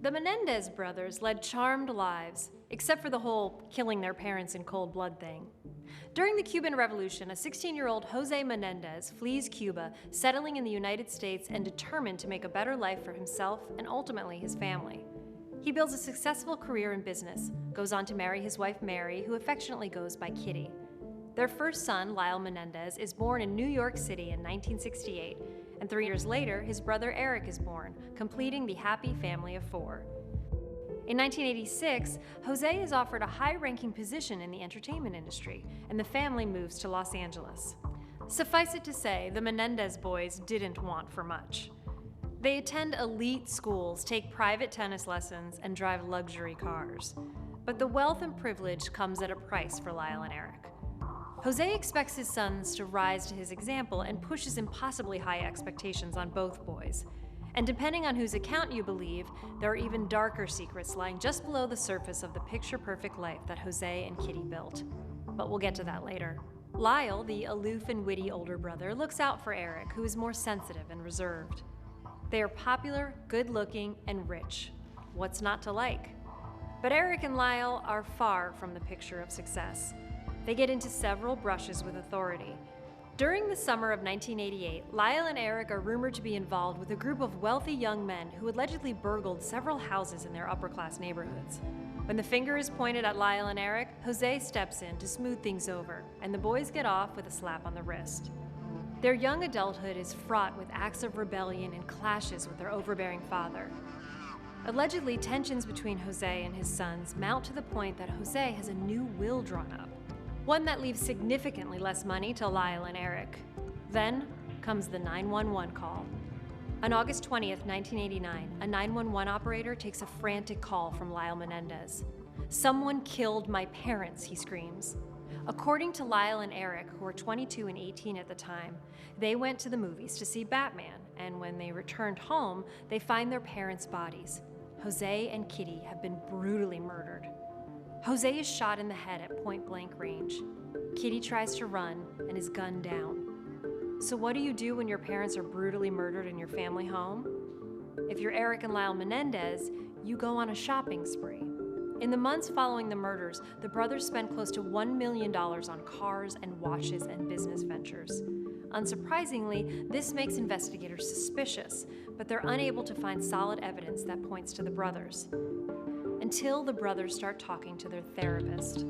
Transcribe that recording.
The Menendez brothers led charmed lives, except for the whole killing their parents in cold blood thing. During the Cuban Revolution, a 16-year-old Jose Menendez flees Cuba, settling in the United States and determined to make a better life for himself and ultimately his family. He builds a successful career in business, goes on to marry his wife Mary, who affectionately goes by Kitty. Their first son, Lyle Menendez, is born in New York City in 1968, and 3 years later, his brother Erik is born, completing the happy family of 4. In 1986, Jose is offered a high-ranking position in the entertainment industry, and the family moves to Los Angeles. Suffice it to say, the Menendez boys didn't want for much. They attend elite schools, take private tennis lessons, and drive luxury cars. But the wealth and privilege comes at a price for Lyle and Erik. Jose expects his sons to rise to his example and pushes impossibly high expectations on both boys. And depending on whose account you believe, there are even darker secrets lying just below the surface of the picture-perfect life that Jose and Kitty built. But we'll get to that later. Lyle, the aloof and witty older brother, looks out for Erik, who is more sensitive and reserved. They are popular, good-looking, and rich. What's not to like? But Erik and Lyle are far from the picture of success. They get into several brushes with authority. During the summer of 1988, Lyle and Erik are rumored to be involved with a group of wealthy young men who allegedly burgled several houses in their upper-class neighborhoods. When the finger is pointed at Lyle and Erik, Jose steps in to smooth things over, and the boys get off with a slap on the wrist. Their young adulthood is fraught with acts of rebellion and clashes with their overbearing father. Allegedly, tensions between Jose and his sons mount to the point that Jose has a new will drawn up, one that leaves significantly less money to Lyle and Erik. Then comes the 911 call. On August 20th, 1989, a 911 operator takes a frantic call from Lyle Menendez. "Someone killed my parents," he screams. According to Lyle and Erik, who were 22 and 18 at the time, they went to the movies to see Batman, and when they returned home, they find their parents' bodies. Jose and Kitty have been brutally murdered. Jose is shot in the head at point-blank range. Kitty tries to run and is gunned down. So what do you do when your parents are brutally murdered in your family home? If you're Erik and Lyle Menendez, you go on a shopping spree. In the months following the murders, the brothers spent close to $1 million on cars and watches and business ventures. Unsurprisingly, this makes investigators suspicious, but they're unable to find solid evidence that points to the brothers. Until the brothers start talking to their therapist.